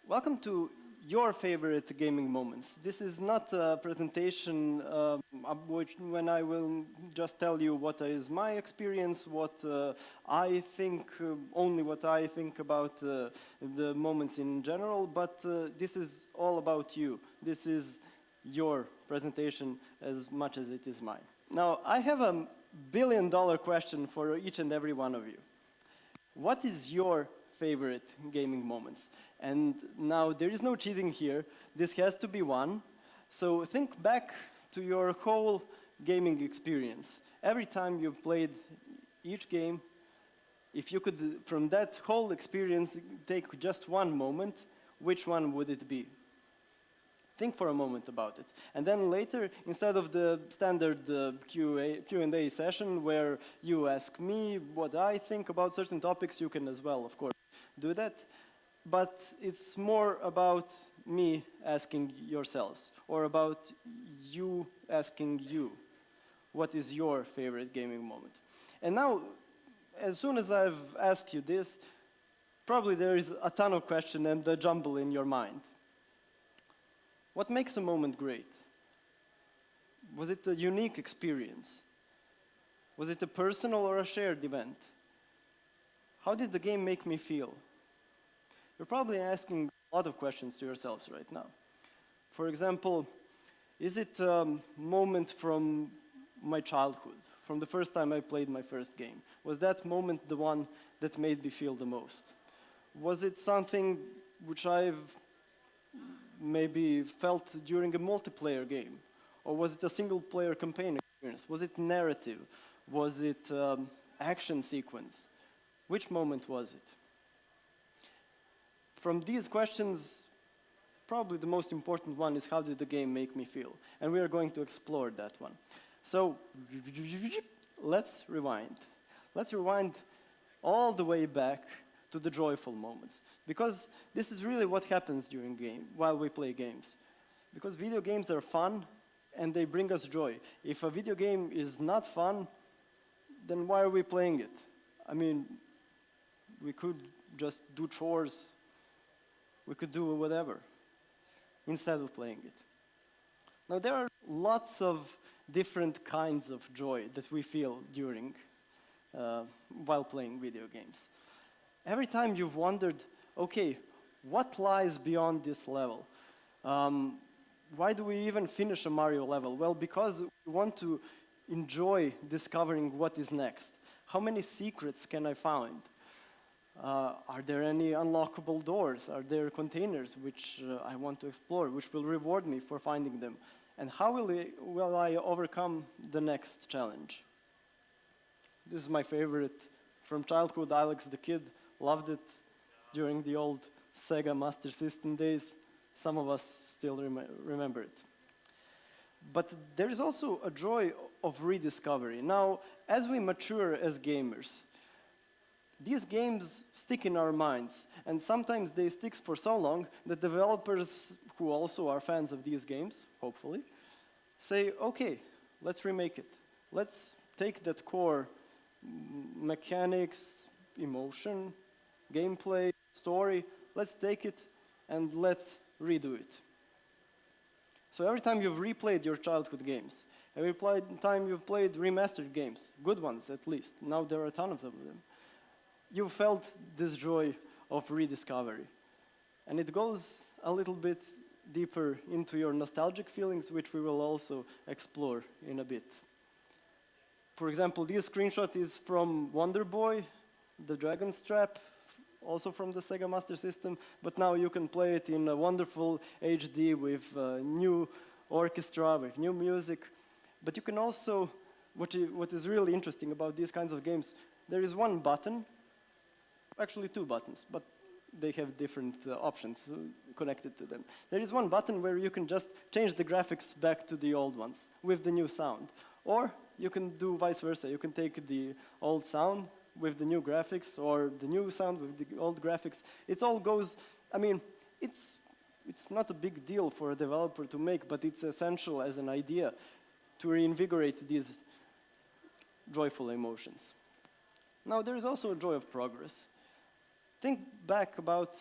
Welcome to your favorite gaming moments. This is not a presentation when I will just tell you what is my experience, what I think, only what I think about the moments in general, but this is all about you. This is your presentation as much as it is mine. Now, I have a billion-dollar question for each and every one of you. What is your favorite gaming moments? And now there is no cheating here. This has to be one. So think back to your whole gaming experience. Every time you've played each game, if you could, from that whole experience, take just one moment, which one would it be? Think for a moment about it. And then later, instead of the standard Q&A session where you ask me what I think about certain topics, you can as well, of course, do that. But it's more about me asking yourselves, or about you asking you, what is your favorite gaming moment? And now, as soon as I've asked you this, probably there is a ton of questions and a jumble in your mind. What makes a moment great? Was it a unique experience? Was it a personal or a shared event? How did the game make me feel? You're probably asking a lot of questions to yourselves right now. For example, is it a moment from my childhood, from the first time I played my first game? Was that moment the one that made me feel the most? Was it something which I've maybe felt during a multiplayer game? Or was it a single-player campaign experience? Was it narrative? Was it action sequence? Which moment was it? From these questions, probably the most important one is how did the game make me feel? And we are going to explore that one. So, let's rewind. Let's rewind all the way back to the joyful moments. Because this is really what happens while we play games. Because video games are fun and they bring us joy. If a video game is not fun, then why are we playing it? I mean, we could just do chores. We could do whatever instead of playing it. Now, there are lots of different kinds of joy that we feel while playing video games. Every time you've wondered, okay, what lies beyond this level? Why do we even finish a Mario level? Well, because we want to enjoy discovering what is next. How many secrets can I find? Are there any unlockable doors? Are there containers which I want to explore, which will reward me for finding them? And how will I overcome the next challenge? This is my favorite from childhood. Alex the Kid loved it during the old Sega Master System days. Some of us still remember it. But there is also a joy of rediscovery. Now, as we mature as gamers, these games stick in our minds, and sometimes they stick for so long that developers, who also are fans of these games, hopefully, say, okay, let's remake it. Let's take that core mechanics, emotion, gameplay, story, let's take it and let's redo it. So every time you've replayed your childhood games, every time you've played remastered games, good ones at least, now there are tons of them, you felt this joy of rediscovery. And it goes a little bit deeper into your nostalgic feelings, which we will also explore in a bit. For example, this screenshot is from Wonder Boy, the Dragon's Trap, also from the Sega Master System, but now you can play it in a wonderful HD with new orchestra, with new music. But you can also, what is really interesting about these kinds of games, there is one button, actually two buttons, but they have different options connected to them. There is one button where you can just change the graphics back to the old ones with the new sound. Or you can do vice versa. You can take the old sound with the new graphics, or the new sound with the old graphics. It all goes, I mean, it's not a big deal for a developer to make, but it's essential as an idea to reinvigorate these joyful emotions. Now, there is also a joy of progress. Think back about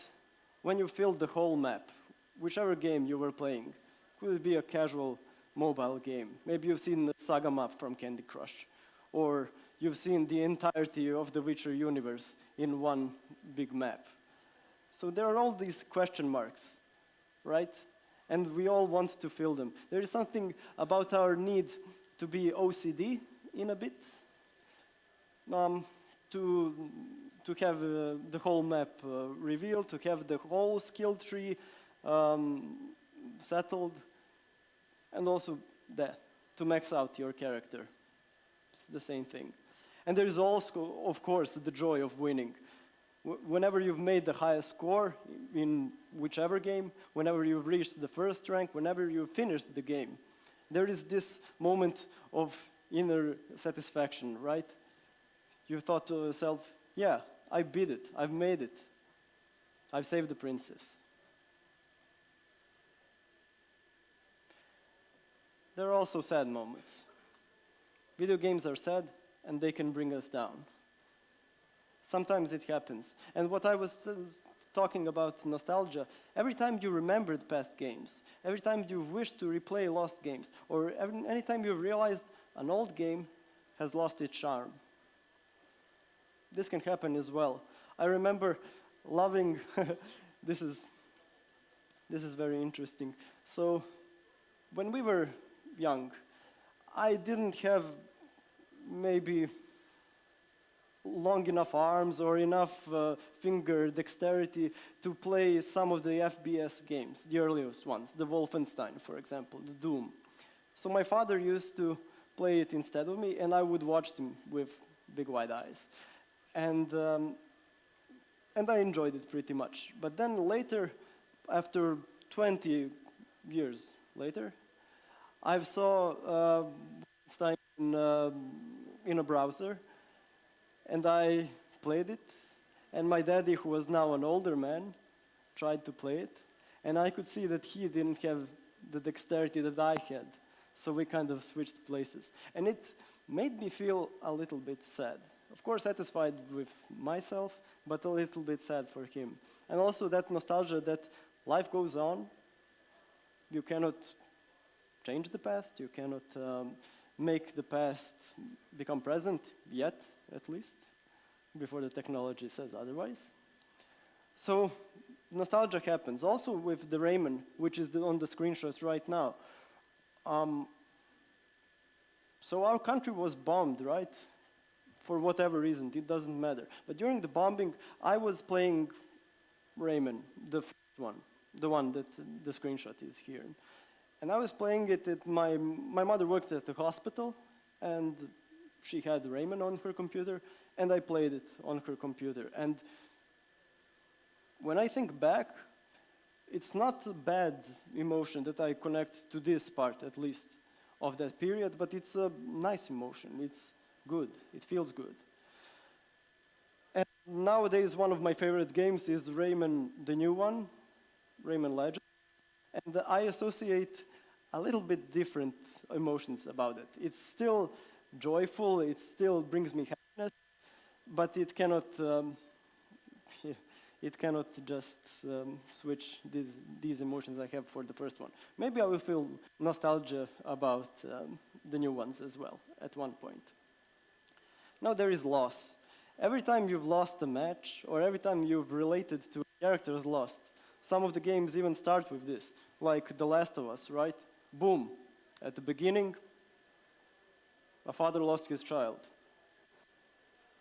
when you filled the whole map, whichever game you were playing. Could it be a casual mobile game? Maybe you've seen the Saga map from Candy Crush, or you've seen the entirety of the Witcher universe in one big map. So there are all these question marks, right? And we all want to fill them. There is something about our need to be OCD in a bit, to have the whole map revealed, to have the whole skill tree settled, and also that, to max out your character. It's the same thing. And there is also, of course, the joy of winning. Whenever you've made the highest score in whichever game, whenever you've reached the first rank, whenever you've finished the game, there is this moment of inner satisfaction, right? You thought to yourself, yeah, I beat it, I've made it, I've saved the princess. There are also sad moments. Video games are sad, and they can bring us down. Sometimes it happens. And what I was talking about nostalgia, every time you remembered past games, every time you wish to replay lost games, or any time you've realized an old game has lost its charm. This can happen as well. I remember loving, this is very interesting. So when we were young, I didn't have maybe long enough arms or enough finger dexterity to play some of the FBS games, the earliest ones, the Wolfenstein, for example, the Doom. So my father used to play it instead of me, and I would watch him with big wide eyes. And I enjoyed it pretty much. But then later, after 20 years later, I saw Wolfenstein in a browser, and I played it, and my daddy, who was now an older man, tried to play it, and I could see that he didn't have the dexterity that I had, so we kind of switched places. And it made me feel a little bit sad. Of course, satisfied with myself, but a little bit sad for him. And also that nostalgia that life goes on, you cannot change the past, you cannot make the past become present yet, at least, before the technology says otherwise. So nostalgia happens. Also with the Rayman, which is on the screenshot right now. So our country was bombed, right? For whatever reason, it doesn't matter. But during the bombing, I was playing Rayman, the first one, the one that the screenshot is here. And I was playing it at my mother worked at the hospital, and she had Rayman on her computer, and I played it on her computer. And when I think back, it's not a bad emotion that I connect to this part, at least, of that period, but it's a nice emotion. It's good. It feels good. And nowadays, one of my favorite games is Rayman, the new one, Rayman Legends. And I associate a little bit different emotions about it. It's still joyful, it still brings me happiness, but it cannot just switch these emotions I have for the first one. Maybe I will feel nostalgia about the new ones as well at one point. Now there is loss. Every time you've lost a match, or every time you've related to a character's lost, some of the games even start with this, like The Last of Us, right? Boom. At the beginning, a father lost his child.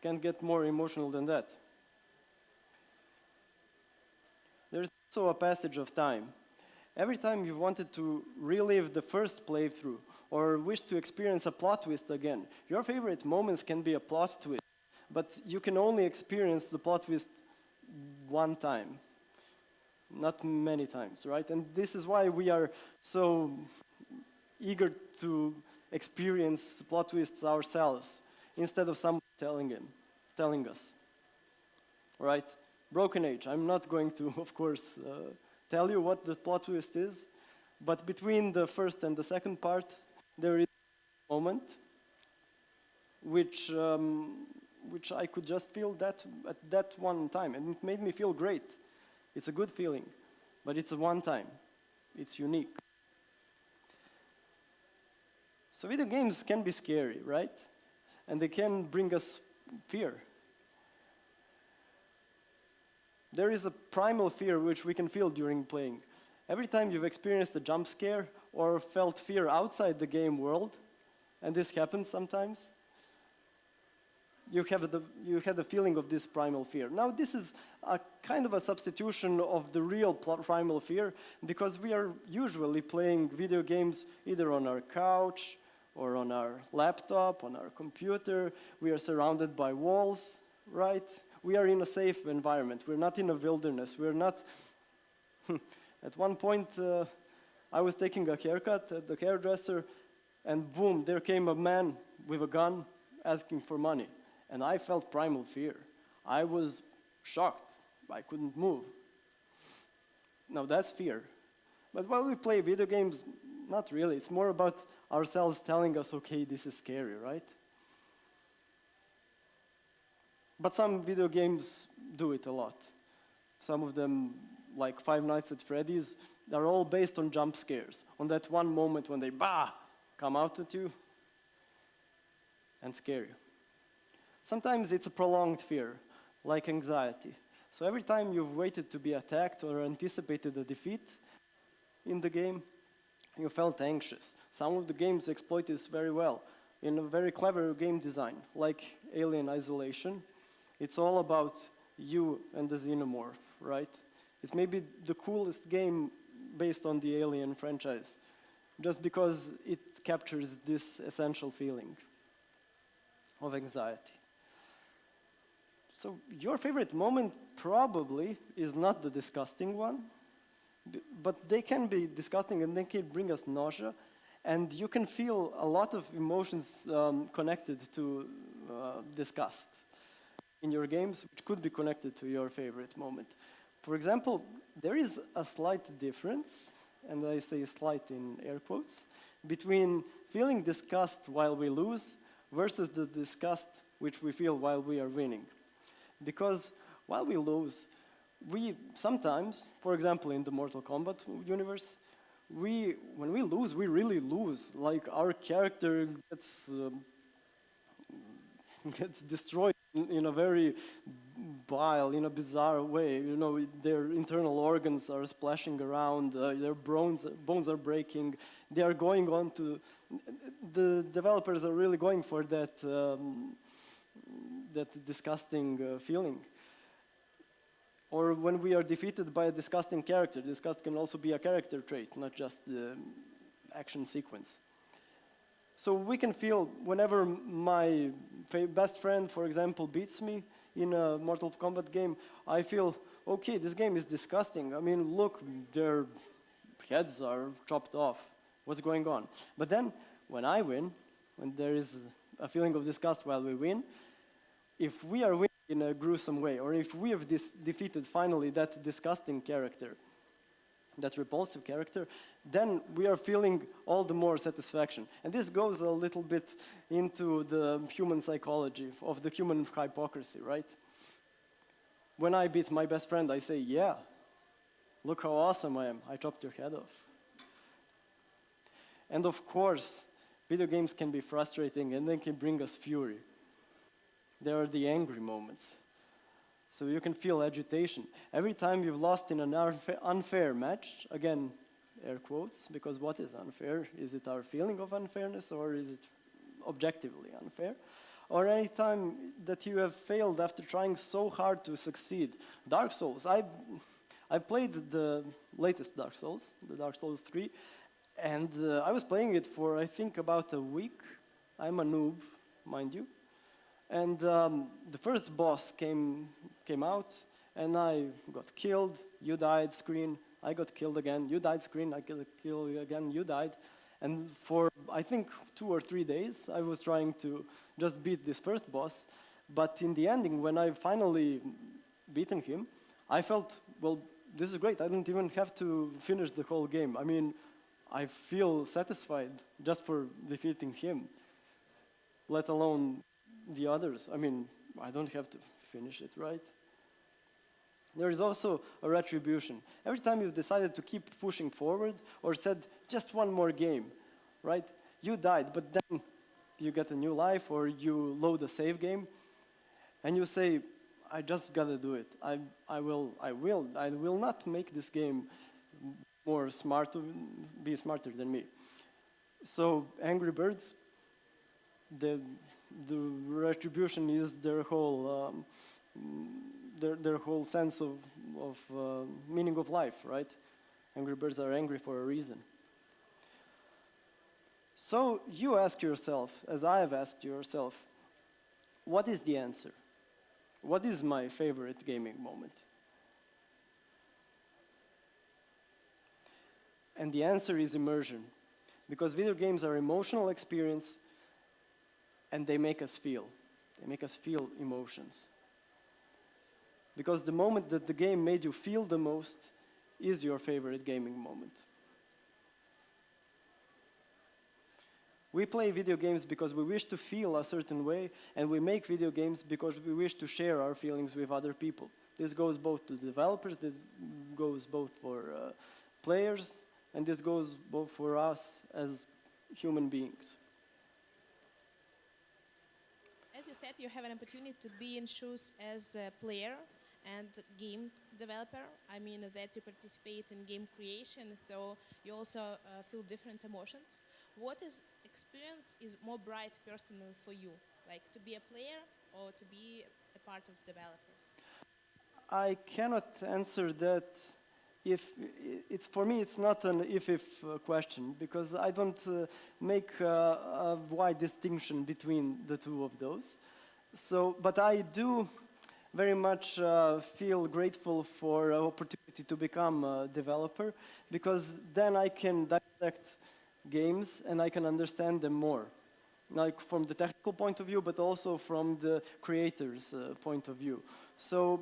Can't get more emotional than that. There's also a passage of time. Every time you wanted to relive the first playthrough or wish to experience a plot twist again, your favorite moments can be a plot twist, but you can only experience the plot twist one time, not many times, right? And this is why we are so eager to experience plot twists ourselves instead of someone telling us, right? Broken Age. I'm not going to, of course, tell you what the plot twist is, but between the first and the second part, there is a moment which I could just feel that at that one time, and it made me feel great. It's a good feeling, but it's a one-time. It's unique. So video games can be scary, right? And they can bring us fear. There is a primal fear which we can feel during playing. Every time you've experienced a jump scare or felt fear outside the game world, and this happens sometimes, you had the feeling of this primal fear. Now this is a kind of a substitution of the real primal fear, because we are usually playing video games either on our couch or on our laptop, on our computer. We are surrounded by walls, right? We are in a safe environment. We're not in a wilderness. We're not... At one point, I was taking a haircut at the hairdresser, and boom, there came a man with a gun asking for money. And I felt primal fear. I was shocked. I couldn't move. Now that's fear. But while we play video games, not really. It's more about ourselves telling us, okay, this is scary, right? But some video games do it a lot. Some of them, like Five Nights at Freddy's, they're all based on jump scares. On that one moment when they, come out at you and scare you. Sometimes it's a prolonged fear, like anxiety. So every time you've waited to be attacked or anticipated a defeat in the game, you felt anxious. Some of the games exploit this very well in a very clever game design, like Alien Isolation. It's all about you and the xenomorph, right? It's maybe the coolest game based on the Alien franchise, just because it captures this essential feeling of anxiety. So your favorite moment probably is not the disgusting one, but they can be disgusting and they can bring us nausea, and you can feel a lot of emotions connected to disgust in your games, which could be connected to your favorite moment. For example, there is a slight difference, and I say slight in air quotes, between feeling disgust while we lose versus the disgust which we feel while we are winning. Because while we lose, we sometimes, for example in the Mortal Kombat universe, when we lose, we really lose. Like our character gets destroyed in a very vile, in a bizarre way. You know, their internal organs are splashing around, their bones are breaking. They are going on to, the developers are really going for that disgusting feeling. Or when we are defeated by a disgusting character. Disgust can also be a character trait, not just the action sequence. So we can feel whenever my best friend, for example, beats me in a Mortal Kombat game, I feel, okay, this game is disgusting. I mean, look, their heads are chopped off. What's going on? But then, when I win, when there is a feeling of disgust while we win, if we are winning in a gruesome way, or if we have defeated finally that disgusting character, that repulsive character, then we are feeling all the more satisfaction. And this goes a little bit into the human psychology, of the human hypocrisy, right? When I beat my best friend, I say, yeah, look how awesome I am. I chopped your head off. And of course, video games can be frustrating and they can bring us fury. There are the angry moments. So you can feel agitation. Every time you've lost in an unfair match, again, air quotes, because what is unfair? Is it our feeling of unfairness, or is it objectively unfair? Or any time that you have failed after trying so hard to succeed. Dark Souls, I played the latest Dark Souls, the Dark Souls 3, and I was playing it for, I think, about a week. I'm a noob, mind you. And the first boss came out, and I got killed, you died, screen, I got killed again, you died, screen, I got killed again, you died. And for, I think, 2 or 3 days, I was trying to just beat this first boss. But in the ending, when I finally beaten him, I felt, well, this is great. I didn't even have to finish the whole game. I mean, I feel satisfied just for defeating him, let alone the others. I mean, I don't have to finish it, right? There is also a retribution. Every time you've decided to keep pushing forward or said, just one more game, right? You died, but then you get a new life or you load a save game and you say, I just gotta do it. I will not make this game more smart, be smarter than me. So Angry Birds, the retribution is their whole their whole sense of meaning of life, right? Angry Birds are angry for a reason. So you ask yourself, as I have asked yourself, what is the answer? What is my favorite gaming moment? And the answer is immersion, because video games are emotional experience and they make us feel. They make us feel emotions. Because the moment that the game made you feel the most is your favorite gaming moment. We play video games because we wish to feel a certain way, and we make video games because we wish to share our feelings with other people. This goes both to developers, this goes both for players, and this goes both for us as human beings. As you said, you have an opportunity to be in shoes as a player and game developer. I mean that you participate in game creation, so you also feel different emotions. What experience is more bright personally for you, like to be a player or to be a part of developer? I cannot answer that. If it's for me, it's not an if question, because I don't make a wide distinction between the two of those. So, but I do very much feel grateful for an opportunity to become a developer, because then I can dissect games and I can understand them more, like from the technical point of view, but also from the creator's point of view. So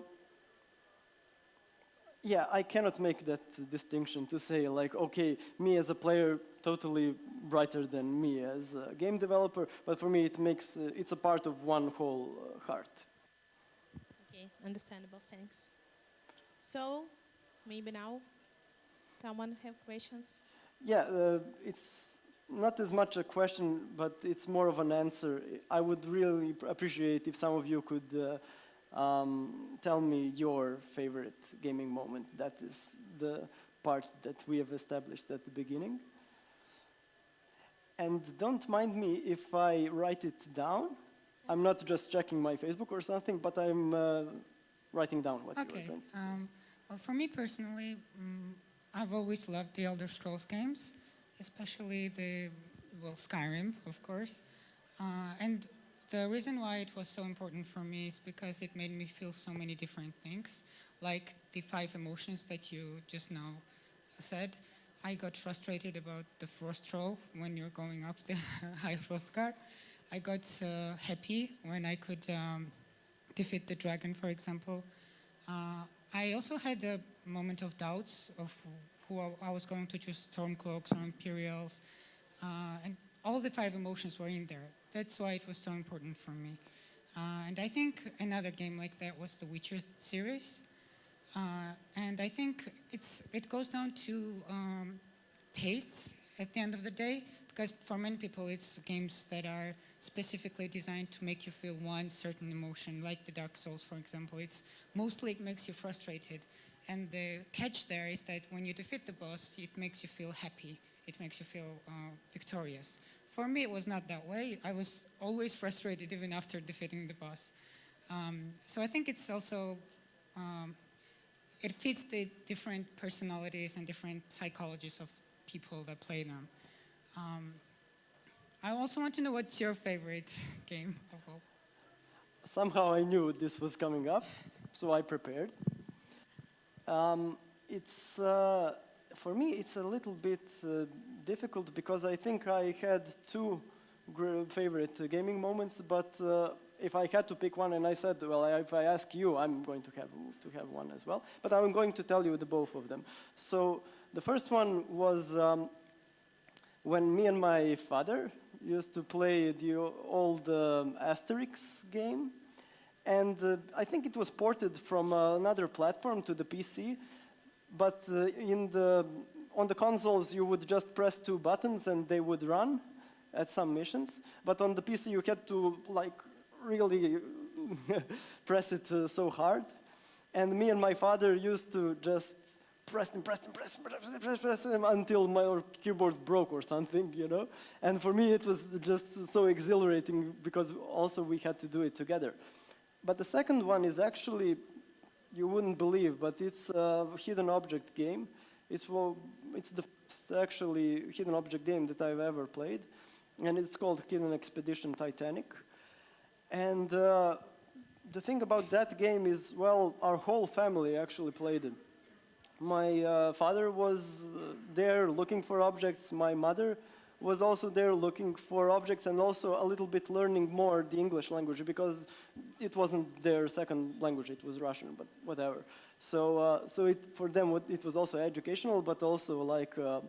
yeah, I cannot make that distinction to say like, okay, me as a player totally brighter than me as a game developer, but for me it's a part of one whole heart. Okay, understandable, thanks. So, maybe now, someone have questions? Yeah, it's not as much a question, but it's more of an answer. I would really appreciate if some of you could tell me your favorite gaming moment. That is the part that we have established at the beginning. And don't mind me if I write it down. I'm not just checking my Facebook or something, but I'm writing down what you were going to say. Well, for me personally, I've always loved the Elder Scrolls games, especially Skyrim, of course. And the reason why it was so important for me is because it made me feel so many different things, like the 5 emotions that you just now said. I got frustrated about the frost troll when you're going up the high Hrothgar. I got happy when I could defeat the dragon, for example. I also had a moment of doubts of who I was going to choose, Stormcloaks or Imperials, and all the 5 emotions were in there. That's why it was so important for me. And I think another game like that was the Witcher series. And I think it goes down to tastes at the end of the day, because for many people it's games that are specifically designed to make you feel one certain emotion, like the Dark Souls, for example. It makes you frustrated. And the catch there is that when you defeat the boss, it makes you feel happy. It makes you feel victorious. For me, it was not that way. I was always frustrated even after defeating the boss. So I think it's also, it fits the different personalities and different psychologies of people that play them. I also want to know what's your favorite game of all? Somehow I knew this was coming up, so I prepared. For me, it's a little bit difficult because I think I had 2 favorite gaming moments, but if I had to pick one and I said, well, if I ask you, I'm going to have one as well, but I'm going to tell you the both of them. So the first one was when me and my father used to play the old Asterix game, And I think it was ported from another platform to the PC. But on the consoles, you would just press 2 buttons and they would run at some missions. But on the PC, you had to like really press it so hard. And me and my father used to just press him until my keyboard broke or something, you know. And for me, it was just so exhilarating because also we had to do it together. But the second one is actually, you wouldn't believe, but it's a hidden object game. It's the first actually hidden object game that I've ever played, and it's called Hidden Expedition Titanic. And the thing about that game is, well, our whole family actually played it. My father was there looking for objects. My mother was also there looking for objects and also a little bit learning more the English language because it wasn't their second language, it was Russian, but whatever. So, for them it was also educational, but also like a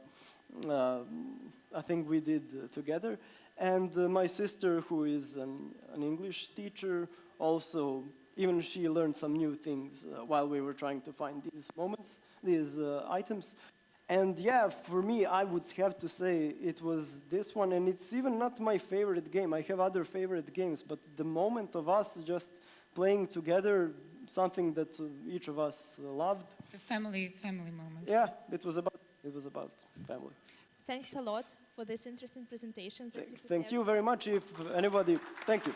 thing we did together. And my sister, who is an English teacher, also, even she learned some new things while we were trying to find these items. And yeah, for me, I would have to say it was this one, and it's even not my favorite game. I have other favorite games, but the moment of us just playing together, something that each of us loved. The family moment. Yeah, it was about family. Thanks a lot for this interesting presentation. Thank you very much. If anybody, thank you.